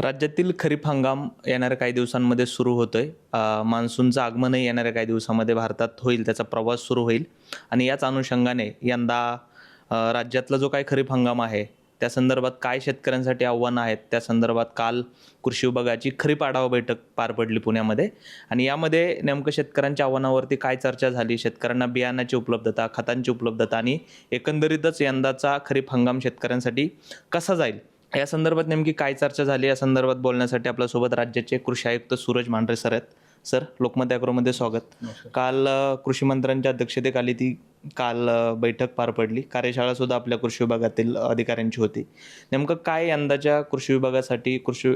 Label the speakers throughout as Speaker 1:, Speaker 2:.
Speaker 1: राज्यातील खरीप हंगाम येणाऱ्या काही दिवसांमध्ये सुरू होतोय. मान्सूनचं आगमनही येणाऱ्या काही दिवसामध्ये भारतात होईल, त्याचा प्रवास सुरू होईल आणि याच अनुषंगाने यंदा राज्यातला जो काही खरीप हंगाम आहे, त्या संदर्भात काय शेतकऱ्यांसाठी आव्हानं आहेत, त्या संदर्भात काल कृषी विभागाची खरीप आढावा बैठक पार पडली पुण्यामध्ये आणि यामध्ये नेमकं शेतकऱ्यांच्या आव्हानावरती काय चर्चा झाली, शेतकऱ्यांना बियाणाची उपलब्धता, खतांची उपलब्धता आणि एकंदरीतच यंदाचा खरीप हंगाम शेतकऱ्यांसाठी कसा जाईल, या संदर्भात नेमकी काय चर्चा झाली या संदर्भात बोलण्यासाठी आपल्यासोबत राज्याचे कृषी आयुक्त सूरज मांढरे सर आहेत. सर, लोकमत ॲग्रोमध्ये स्वागत. काल कृषी मंत्र्यांच्या अध्यक्षतेखाली ती बैठक पार पडली. कार्यशाळा सुद्धा आपल्या कृषी विभागातील अधिकाऱ्यांची होती. नेमकं काय यंदाच्या कृषी विभागासाठी कृषी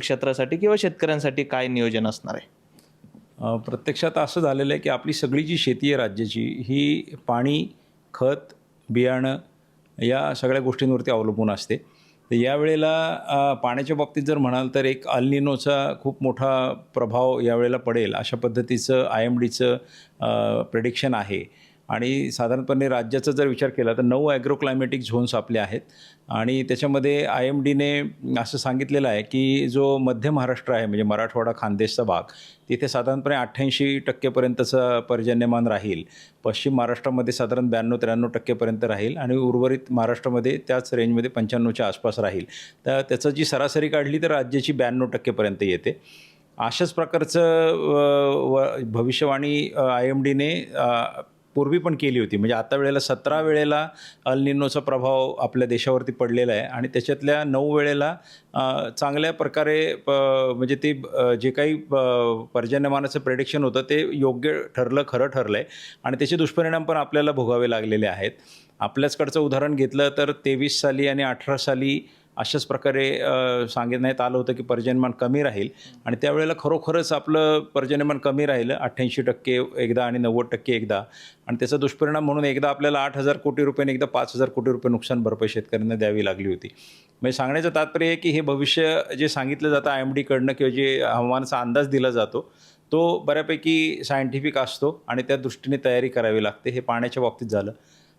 Speaker 1: क्षेत्रासाठी किंवा शेतकऱ्यांसाठी काय नियोजन असणार आहे?
Speaker 2: प्रत्यक्षात असं झालेलं आहे की आपली सगळी जी शेती आहे राज्याची ही पाणी, खत, बियाणं या सगळ्या गोष्टींवरती अवलंबून असते. तर यावेळेला पाण्याच्या बाबतीत जर म्हणाल तर एक अल निनोचा खूप मोठा प्रभाव यावेळेला पडेल अशा पद्धतीचं IMDचं प्रेडिक्शन आहे. आणि साधारणपणे राज्याचा जर विचार केला तर 9 ॲग्रो क्लायमॅटिक झोन्स आपले आहेत आणि त्याच्यामध्ये IMDने असं सांगितलेलं आहे की जो मध्य महाराष्ट्र आहे म्हणजे मराठवाडा, खानदेशचा भाग, तिथे साधारणपणे 88% पर्जन्यमान राहील. पश्चिम महाराष्ट्रामध्ये साधारण 92-93% राहील आणि उर्वरित महाराष्ट्रामध्ये त्याच रेंजमध्ये 95च्या आसपास राहील. तर त्याचं जी सरासरी काढली तर राज्याची 92% येते. अशाच प्रकारचं भविष्यवाणी IMDने पूर्वी पण केली होती. म्हणजे आता वेळेला 17 वेळेला अल निनोचा प्रभाव आपल्या देशावरती पडलेला आहे आणि त्याच्यातल्या 9 वेळेला चांगल्या प्रकारे म्हणजे ते जे काही पर्जन्यमानाचं प्रेडिक्शन होतं ते योग्य ठरलं, खरं ठरलं आहे आणि त्याचे दुष्परिणाम पण आपल्याला भोगावे लागलेले आहेत. आपल्याचकडचं उदाहरण घेतलं तर 23 साली आणि 18 साली अशाच प्रकारे सांगण्यात आलं होतं की पर्जन्यमान कमी राहील आणि त्यावेळेला खरोखरच आपलं पर्जन्यमान कमी राहिलं 88% एकदा आणि 90% एकदा. आणि त्याचा दुष्परिणाम म्हणून एकदा आपल्याला 8,000 कोटी रुपये आणि एकदा 5,000 कोटी रुपये नुकसान भरपाई शेतकऱ्यांना द्यावी लागली होती. म्हणजे सांगण्याचं तात्पर्य आहे की हे भविष्य जे सांगितलं जातं IMDकडनं किंवा जे हवामानाचा अंदाज दिला जातो तो बऱ्यापैकी सायंटिफिक असतो आणि त्या दृष्टीने तयारी करावी लागते. हे पाण्याच्या बाबतीत झालं.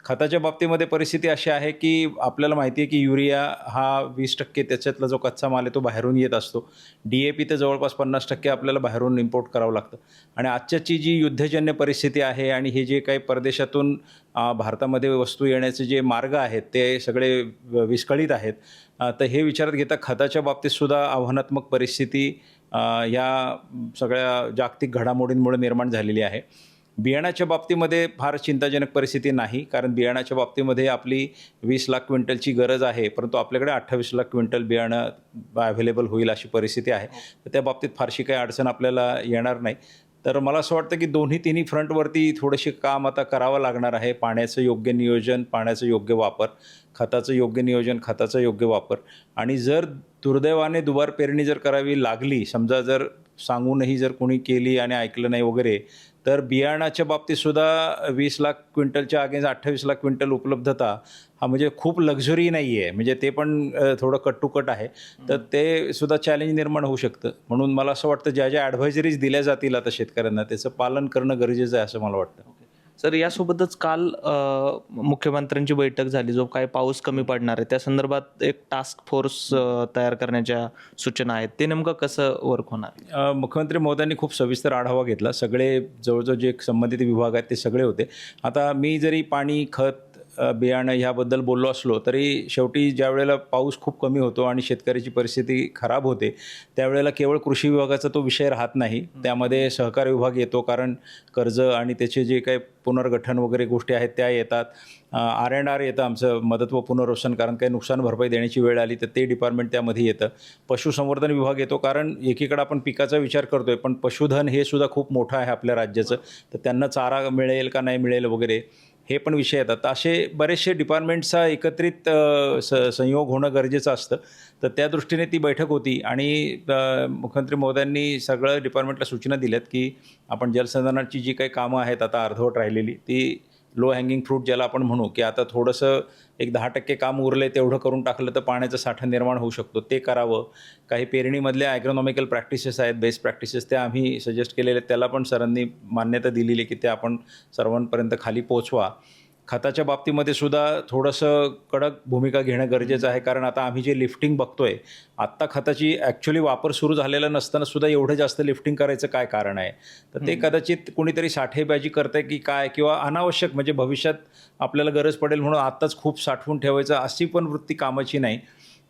Speaker 2: खताच्या बाबतीमध्ये परिस्थिती अशी आहे की आपल्याला माहिती आहे की युरिया हा 20% त्याच्यातला जो कच्चा माल आहे तो बाहेरून येत असतो. DAP तर जवळपास 50% आपल्याला बाहेरून इम्पोर्ट करावं लागतं आणि आजच्याची जी युद्धजन्य परिस्थिती आहे आणि हे जे काही परदेशातून भारतामध्ये वस्तू येण्याचे जे मार्ग आहेत ते सगळे विस्कळीत आहेत. तर हे विचारात घेता खताच्या बाबतीतसुद्धा आव्हानात्मक परिस्थिती या सगळ्या जागतिक घडामोडींमुळे निर्माण झालेली आहे. बियाणाच्या बाबतीमध्ये फार चिंताजनक परिस्थिती नाही, कारण बियाणाच्या बाबतीमध्ये आपली 20 लाख क्विंटलची गरज आहे, परंतु आपल्याकडे 28 लाख क्विंटल बियाणं अवेलेबल होईल अशी परिस्थिती आहे. तर त्या बाबतीत फारशी काही अडचण आपल्याला येणार नाही. तर मला असं वाटतं की तिन्ही फ्रंटवरती थोडेसे काम आता करावं लागणार आहे. पाण्याचं योग्य नियोजन, पाण्याचं योग्य वापर, खताचं योग्य नियोजन, खताचा योग्य वापर. आणि जर दुर्दैवाने दुबार पेरणी जर करावी लागली, समजा जर सांगूनही जर कोणी केली आणि ऐकलं नाही वगैरे, तर बियाणाच्या बाबतीतसुद्धा 20 लाख क्विंटलच्या अगेन्स्ट 28 लाख क्विंटल उपलब्धता हा म्हणजे खूप लक्झरी नाही आहे. म्हणजे ते पण थोडं कट टू कट आहे. तर ते सुद्धा चॅलेंज निर्माण होऊ शकतं. म्हणून मला असं वाटतं ज्या ॲडव्हायझरीज दिल्या जातील आता शेतकऱ्यांना त्याचं पालन करणं गरजेचं आहे असं मला वाटतं.
Speaker 1: सर, यासोबतच काल मुख्यमंत्र्यांची बैठक झाली. जो काही पाऊस कमी पडणार आहे त्या संदर्भात एक टास्क फोर्स तयार करण्याच्या सूचना आहेत. ते नेमकं कसं वर्क होणार?
Speaker 2: मुख्यमंत्री महोदयांनी खूप सविस्तर आढावा घेतला. सगळे जवळजवळ जे संबंधित विभाग आहेत ते सगळे होते. आता मी जरी पाणी, खत, बियाणं ह्याबद्दल बोललो असलो तरी शेवटी ज्या वेळेला पाऊस खूप कमी होतो आणि शेतकऱ्याची परिस्थिती खराब होते त्यावेळेला केवळ कृषी विभागाचा तो विषय राहत नाही. त्यामध्ये सहकार विभाग येतो, कारण कर्ज आणि त्याचे जे काही पुनर्गठन वगैरे गोष्टी आहेत त्या येतात. R&R येतं आमचं, मदत व पुनर्वसन, कारण काही नुकसान भरपाई देण्याची वेळ आली तर ते डिपार्टमेंट त्यामध्ये येतं. पशुसंवर्धन विभाग येतो, कारण एकीकडे आपण पिकाचा विचार करतो आहे पण पशुधन हे सुद्धा खूप मोठं आहे आपल्या राज्याचं. तर त्यांना चारा मिळेल का नाही मिळेल वगैरे हे पण विषय येतात. असे बरेचसे डिपार्टमेंट्सचा एकत्रित संयोग होणं गरजेचं असतं. तर त्या दृष्टीने ती बैठक होती आणि मुख्यमंत्री महोदयांनी सगळं डिपार्टमेंटला सूचना दिल्यात की आपण जलसंधारणाची जी काही कामं आहेत आता अर्धवट राहिलेली, ती लो हँगिंग फ्रूट ज्याला आपण म्हणू, की आता थोडंसं एक 10% काम उरलं आहे तेवढं करून टाकलं तर पाण्याचा साठा निर्माण होऊ शकतो, ते करावं. काही पेरणीमधल्या ॲग्रोनॉमिकल प्रॅक्टिसेस आहेत, बेस्ट प्रॅक्टिसेस, त्या आम्ही सजेस्ट केलेल्या आहेत. त्याला पण सरांनी मान्यता दिलेली आहे की त्या आपण सर्वांपर्यंत खाली पोचवा. खताच्या बाबतीमध्ये सुद्धा थोडंसं कडक भूमिका घेणं गरजेचं आहे, कारण आता आम्ही जे लिफ्टिंग बघतोय, आत्ता खताची ॲक्च्युली वापर सुरू झालेला नसताना सुद्धा एवढं जास्त लिफ्टिंग करायचं काय कारण आहे? तर ते कदाचित कुणीतरी साठेबाजी करतंय की काय, किंवा अनावश्यक म्हणजे भविष्यात आपल्याला गरज पडेल म्हणून आत्ताच खूप साठवून ठेवायचं, अशी पण वृत्ती कामाची नाही.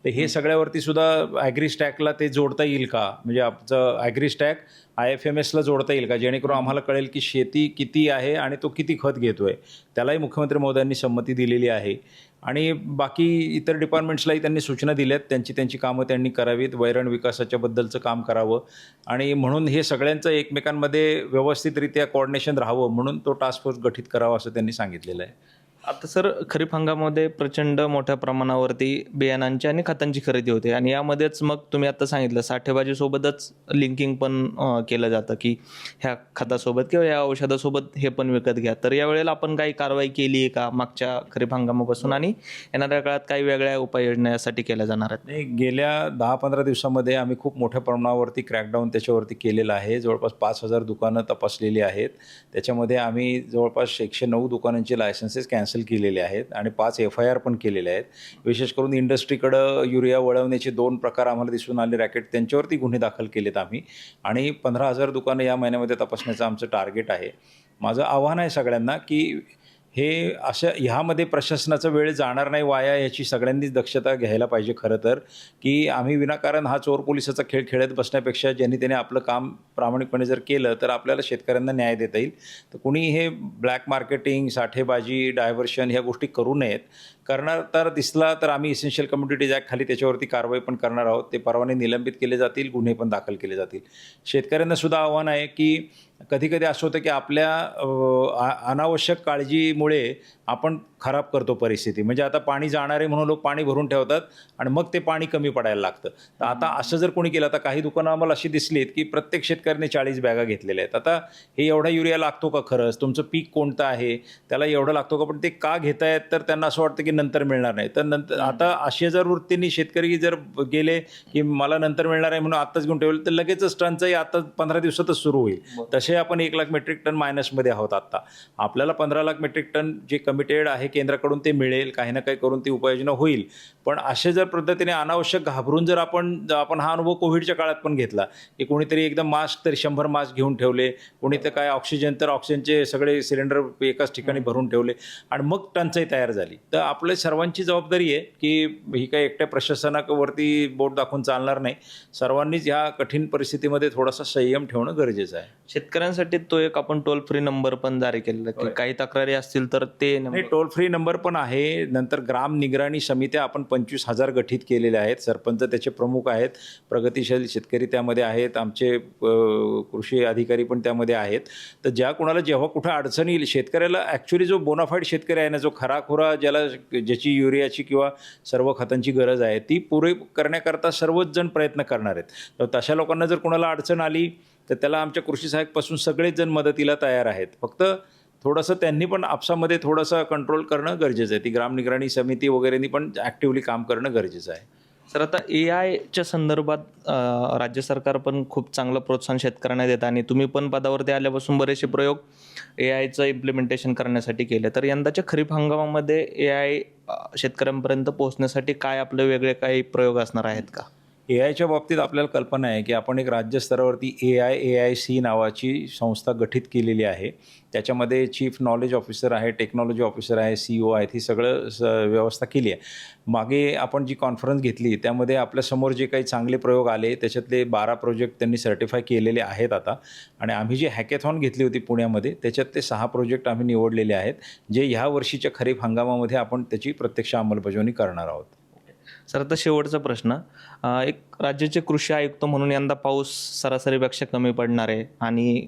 Speaker 2: तर हे सगळ्यावरती सुद्धा ॲग्रीस्टॅकला ते जोडता येईल का? म्हणजे आमचं ॲग्रीस्टॅक IFMSला जोडता येईल का? जेणेकरून आम्हाला कळेल की शेती किती आहे आणि तो किती खत घेतोय. त्यालाही मुख्यमंत्री महोदयांनी संमती दिलेली आहे. आणि बाकी इतर डिपार्टमेंट्सलाही त्यांनी सूचना दिल्यात. त्यांची कामं त्यांनी करावीत. वैरण विकासाच्या बद्दलचं काम करावं आणि म्हणून हे सगळ्यांचं एकमेकांमध्ये व्यवस्थितरित्या कोऑर्डिनेशन राहावं म्हणून तो टास्क फोर्स गठीत करावा असं त्यांनी सांगितलेलं आहे.
Speaker 1: आता सर, खरीप हंगामामध्ये प्रचंड मोठ्या प्रमाणावरती बियाणांची आणि खतांची खरेदी होते आणि यामध्येच मग तुम्ही आता सांगितलं साठेबाजीसोबतच लिंकिंग पण केलं जातं की ह्या खतासोबत किंवा या औषधासोबत हे पण विकत घ्या. तर यावेळेला आपण काही कारवाई केली आहे का मागच्या खरीप हंगामापासून आणि येणाऱ्या काळात काही वेगळ्या उपाययोजना यासाठी केल्या जाणार आहेत?
Speaker 2: नाही, गेल्या 10-15 दिवसामध्ये आम्ही खूप मोठ्या प्रमाणावरती क्रॅकडाऊन त्याच्यावरती केलेलं आहे. जवळपास 5,000 दुकानं तपासलेली आहेत. त्याच्यामध्ये आम्ही जवळपास 109 दुकानांचे लायसन्सेस कॅन्सल केलेले आहेत आणि 5 FIR पण केलेले आहेत. विशेष करून इंडस्ट्रीकडं युरिया वळवण्याचे 2 प्रकार आम्हाला दिसून आले रॅकेट, त्यांच्यावरती गुन्हे दाखल केलेत आम्ही आणि 15,000 दुकानं या महिन्यामध्ये तपासण्याचं आमचं टार्गेट आहे. माझं आव्हान आहे सगळ्यांना की हे अशा ह्यामध्ये प्रशासनाचा वेळ जाणार नाही वाया, याची सगळ्यांनीच दक्षता घ्यायला पाहिजे. खरं तर की आम्ही विनाकारण हा चोर पोलिसाचा खेळ खेळत बसण्यापेक्षा ज्यांनी त्याने आपलं काम प्रामाणिकपणे जर केलं तर आपल्याला शेतकऱ्यांना न्याय देता येईल. तर कुणी हे ब्लॅक मार्केटिंग, साठेबाजी, डायव्हर्शन ह्या गोष्टी करू नयेत. करणार तर दिसला तर आम्ही इसेन्शियल कमोडिटीज ॲक्ट खाली त्याच्यावरती कारवाई पण करणार आहोत. ते परवाने निलंबित केले जातील, गुन्हे पण दाखल केले जातील. शेतकऱ्यांना सुद्धा आव्हान आहे की कधी-कधी असं होतं की आपल्या अनावश्यक काळजीमुळे आपण खराब करतो परिस्थिती. म्हणजे आता पाणी जाणार आहे म्हणून लोक पाणी भरून ठेवतात आणि मग ते पाणी कमी पडायला लागतं. तर आता असं जर कोणी केलं, आता काही दुकानं आम्हाला अशी दिसलीत की प्रत्येक शेतकऱ्याने 40 बॅगा घेतलेल्या आहेत. आता हे एवढा युरिया लागतो का खरंच? तुमचं पीक कोणतं आहे? त्याला एवढं लागतो का? पण ते का घेतायत? तर त्यांना असं वाटतं की नंतर मिळणार नाही. तर नंतर आता अशी जर वृत्तीने शेतकरी जर गेले की मला नंतर मिळणार आहे म्हणून आत्ताच घेऊन ठेवलं तर लगेचच टंचाई आता 15 दिवसातच सुरू होईल. तसे आपण 1 लाख मेट्रिक टन मायनसमध्ये आहोत आत्ता. आपल्याला 15 लाख मेट्रिक टन जे कमिटेड आहे केंद्राकडून ते मिळेल, काही ना काही करून ती उपाययोजना होईल. पण असे जर पद्धतीने अनावश्यक घाबरून जर आपण हा अनुभव कोविडच्या काळात पण घेतला की कोणीतरी एकदम मास्क तरी 100 मास्क घेऊन ठेवले, कोणी तर काय ऑक्सिजन तर ऑक्सिजनचे सगळे सिलेंडर एकाच ठिकाणी भरून ठेवले आणि मग टंचाई तयार झाली. तर आपल्या सर्वांची जबाबदारी आहे की ही काही एकट्या प्रशासनावरती बोट दाखवून चालणार नाही. सर्वांनीच ह्या कठीण परिस्थितीमध्ये थोडासा संयम ठेवणं गरजेचं आहे.
Speaker 1: शेतकऱ्यांसाठी तो एक आपण टोल फ्री नंबर पण जारी केलेला की काही तक्रारी असतील तर ते
Speaker 2: नाही, टोल फ्री नंबर पण आहे. नंतर ग्राम निगराणी समित्या आपण 25,000 गठीत केलेल्या आहेत. सरपंच त्याचे प्रमुख आहेत, प्रगतिशील शेतकरी त्यामध्ये आहेत, आमचे कृषी अधिकारी पण त्यामध्ये आहेत. तर ज्या कोणाला जेव्हा कुठं अडचण येईल, शेतकऱ्याला ॲक्च्युली जो बोनाफाईड शेतकरी आहे ना, जो खराखुरा ज्याची युरियाची किंवा सर्व खतांची गरज आहे ती पुरे करण्याकरता सर्वच जण प्रयत्न करणार आहेत. तर तशा लोकांना जर कोणाला अडचण आली तर त्याला आमच्या कृषी सहाय्यकपासून सगळेच जण मदतीला तयार आहेत. फक्त थोडंसं त्यांनी पण आपसामध्ये थोडंसं कंट्रोल करणं गरजेचं आहे. ती ग्राम निगराणी समिती वगैरेंनी पण ॲक्टिव्हली काम करणं गरजेचं आहे.
Speaker 1: सर, आता AIच्या संदर्भात राज्य सरकार पण खूप चांगलं प्रोत्साहन शेतकऱ्यांना देतं आणि तुम्ही पण पदावरती आल्यापासून बरेचसे प्रयोग AIचं इम्प्लिमेंटेशन करण्यासाठी केले. तर यंदाच्या खरीप हंगामामध्ये AI शेतकऱ्यांपर्यंत पोहोचण्यासाठी काय आपले वेगळे काही प्रयोग असणार आहेत का?
Speaker 2: AIच्या बाबतीत आपल्याला कल्पना आहे की आपण एक राज्य स्तरावरती AIC नावाची संस्था गठीत केलेली आहे. त्याच्यामध्ये चीफ नॉलेज ऑफिसर आहे, टेक्नॉलॉजी ऑफिसर आहे, CEO आहेत, ही सगळं व्यवस्था केली आहे. मागे आपण जी कॉन्फरन्स घेतली त्यामध्ये आपल्यासमोर जे काही चांगले प्रयोग आले त्याच्यातले 12 प्रोजेक्ट त्यांनी सर्टिफाय केलेले आहेत आता. आणि आम्ही जी हॅकेथॉन घेतली होती पुण्यामध्ये त्याच्यातले 6 प्रोजेक्ट आम्ही निवडलेले आहेत, जे ह्या वर्षीच्या खरीप हंगामामध्ये आपण त्याची प्रत्यक्ष अंमलबजावणी करणार आहोत.
Speaker 1: सर, आता शेवटचा प्रश्न, एक राज्याचे कृषी आयुक्त म्हणून यंदा पाऊस सरासरीपेक्षा कमी पडणार आहे आणि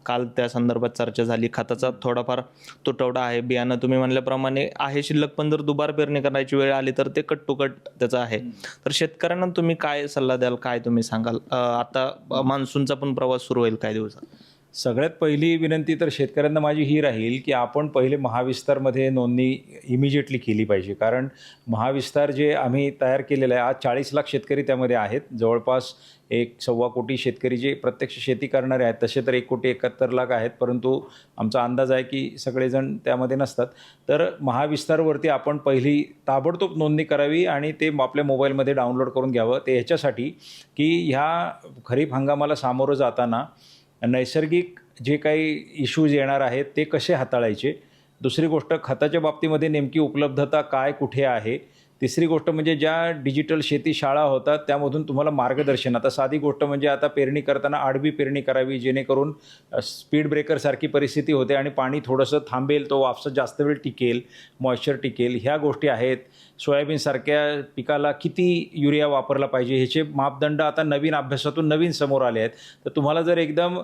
Speaker 1: काल त्या संदर्भात चर्चा झाली. खताचा थोडाफार तुटवडा आहे, बियाणं तुम्ही म्हणल्याप्रमाणे आहे शिल्लक, पण जर दुबार पेरणी करायची वेळ आली तर ते कट टू कट त्याचं आहे. तर शेतकऱ्यांना तुम्ही काय सल्ला द्याल, काय तुम्ही सांगाल? आता मान्सूनचा पण प्रवास सुरू होईल काही दिवसात.
Speaker 2: सगळ्यात पहिली विनंती तर शेतकऱ्यांना माझी ही राहील की आपण पहिले महाविस्तारमध्ये नोंदणी इमिजिएटली केली पाहिजे. कारण महाविस्तार जे आम्ही तयार केलेलं आहे, आज 40 लाख शेतकरी त्यामध्ये आहेत. जवळपास 1.25 कोटी शेतकरी जे प्रत्यक्ष शेती करणारे आहेत, तसे तर 1.71 कोटी आहेत, परंतु आमचा अंदाज आहे की सगळेजण त्यामध्ये नसतात. तर महाविस्तारवरती आपण पहिली ताबडतोब नोंदणी करावी आणि ते आपल्या मोबाईलमध्ये डाउनलोड करून घ्यावं. ते ह्याच्यासाठी की ह्या खरीप हंगामाला सामोरं जाताना नैसर्गिक जे काही इश्यूज येणार आहेत ते कसे हाताळायचे. दुसरी गोष्ट, खताच्या बाबतीमध्ये नेमकी उपलब्धता काय कुठे आहे. तिसरी गोष्ट म्हणजे ज्या डिजिटल शेती शाळा होतात त्यामधून तुम्हाला मार्गदर्शन. आता साधी गोष्ट म्हणजे आता पेरणी करताना आडवी पेरणी करावी, जेणेकरून स्पीड ब्रेकरसारखी परिस्थिती होते आणि पाणी थोडंसं थांबेल, तो वापसा जास्त वेळ टिकेल, मॉइश्चर टिकेल, ह्या गोष्टी आहेत. सोयाबीनसारख्या पिकाला किती युरिया वापरला पाहिजे ह्याचे मापदंड आता नवीन अभ्यासातून नवीन समोर आले आहेत. तर तुम्हाला जर एकदम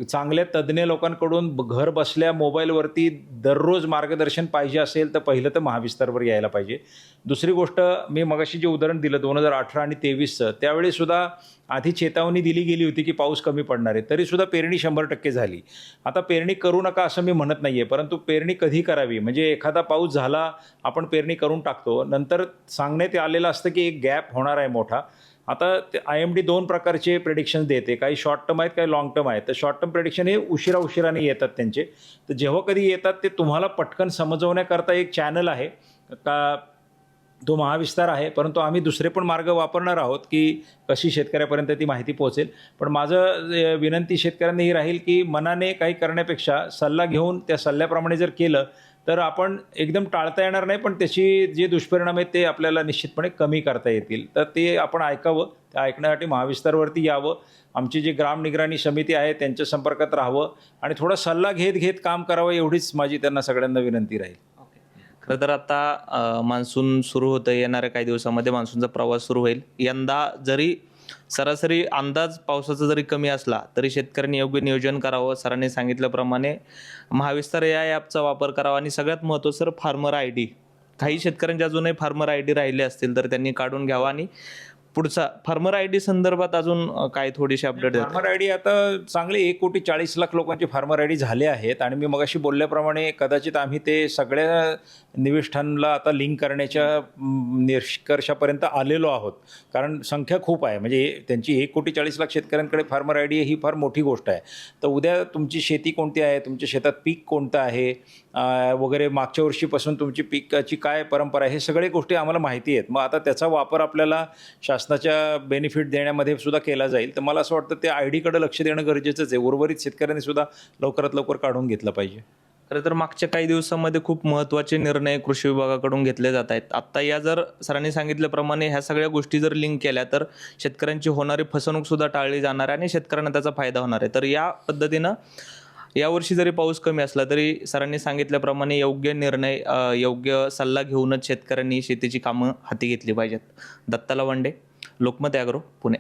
Speaker 2: चांगल्या तज्ज्ञ लोकांकडून घर बसल्या मोबाईलवरती दररोज मार्गदर्शन पाहिजे असेल तर पहिलं तर महाविस्तारवर यायला पाहिजे. दुसरी गोष्ट, मी मगाशी जे उदाहरण दिलं 2018 आणि 2023चं, त्यावेळीसुद्धा आधी चेतावणी दिली गेली होती की पाऊस कमी पडणार आहे, तरीसुद्धा पेरणी 100% झाली. आता पेरणी करू नका असं मी म्हणत नाही आहे, परंतु पेरणी कधी करावी, म्हणजे एखादा पाऊस झाला आपण पेरणी करून टाकतो, नंतर सांगण्यात आलेलं असतं की एक गॅप होणार आहे मोठा. आता ते IMD 2 प्रकारचे प्रेडिक्शन देते, काही शॉर्ट टर्म आहेत, काही लाँग टर्म आहेत. तर शॉर्ट टर्म प्रेडिक्शन हे उशिराने येतात त्यांचे. तर जेव्हा कधी येतात ते तुम्हाला पटकन समजवण्याकरता एक चॅनल आहे का, तो महाविस्तार आहे. परंतु आम्ही दुसरे पण मार्ग वापरणार आहोत की कशी शेतकऱ्यापर्यंत ती माहिती पोहोचेल. पण माझं विनंती शेतकऱ्यांना ही राहील की मनाने काही करण्यापेक्षा सल्ला घेऊन त्या सल्ल्याप्रमाणे जर केलं तर आपण एकदम टाळता येणार नाही, पण त्याची जे दुष्परिणाम आहेत ते आपल्याला निश्चितपणे कमी करता येतील. तर ते आपण ऐकावं. ते ऐकण्यासाठी महाविस्तारवरती यावं. आमची जी ग्राम निगराणी समिती आहे त्यांच्या संपर्कात राहावं आणि थोडा सल्ला घेत काम करावं, एवढीच माझी त्यांना सगळ्यांना विनंती राहील.
Speaker 1: खरं तर आता मान्सून सुरू होतं, येणाऱ्या काही दिवसामध्ये मान्सूनचा प्रवास सुरू होईल. यंदा जरी सरासरी अंदाज पावसाचा जरी कमी असला तरी शेतकऱ्यांनी योग्य नियोजन करावं. सरांनी सांगितल्याप्रमाणे महाविस्तार या ॲपचा वापर करावा आणि सगळ्यात महत्त्वाचं सर फार्मर ID. काही शेतकऱ्यांचे अजूनही फार्मर ID राहिले असतील तर त्यांनी काढून घ्यावा. आणि पुढचा फार्मर ID संदर्भात अजून काय थोडीशी अपडेट द्या.
Speaker 2: फार्मर ID आता चांगले 1.40 कोटी लोकांचे फार्मर ID झाले आहेत आणि मी मगाशी बोलल्याप्रमाणे कदाचित आम्ही ते सगळ्या निविष्ठांना आता लिंक करण्याच्या निष्कर्षापर्यंत आलेलो आहोत. कारण संख्या खूप आहे, म्हणजे त्यांची 1.40 कोटी शेतकऱ्यांकडे फार्मर ID ही फार मोठी गोष्ट आहे. तर उद्या तुमची शेती कोणती आहे, तुमच्या शेतात पीक कोणतं आहे वगैरे, मागच्या वर्षीपासून तुमची पिकाची काय परंपरा आहे, हे सगळे गोष्टी आम्हाला माहिती आहेत. मग आता त्याचा वापर आपल्याला शासनाच्या बेनिफिट देण्यामध्ये सुद्धा केला जाईल. तर मला असं वाटतं ते ID लक्ष देणं गरजेचंच आहे. उर्वरित शेतकऱ्यांनी सुद्धा लवकरात लवकर काढून घेतलं पाहिजे.
Speaker 1: खरं तर मागच्या काही दिवसांमध्ये खूप महत्त्वाचे निर्णय कृषी विभागाकडून घेतले जात आहेत. आत्ता या जर सरांनी सांगितल्याप्रमाणे ह्या सगळ्या गोष्टी जर लिंक केल्या तर शेतकऱ्यांची होणारी फसवणूकसुद्धा टाळली जाणार आहे आणि शेतकऱ्यांना त्याचा फायदा होणार आहे. तर या पद्धतीनं यावर्षी जरी पाऊस कमी असला तरी सरांनी सांगितल्याप्रमाणे योग्य निर्णय, योग्य सल्ला घेऊनच शेतकऱ्यांनी शेतीची कामं हाती घेतली पाहिजेत. दत्ता लवंडे, लोकमत ॲग्रो, पुणे.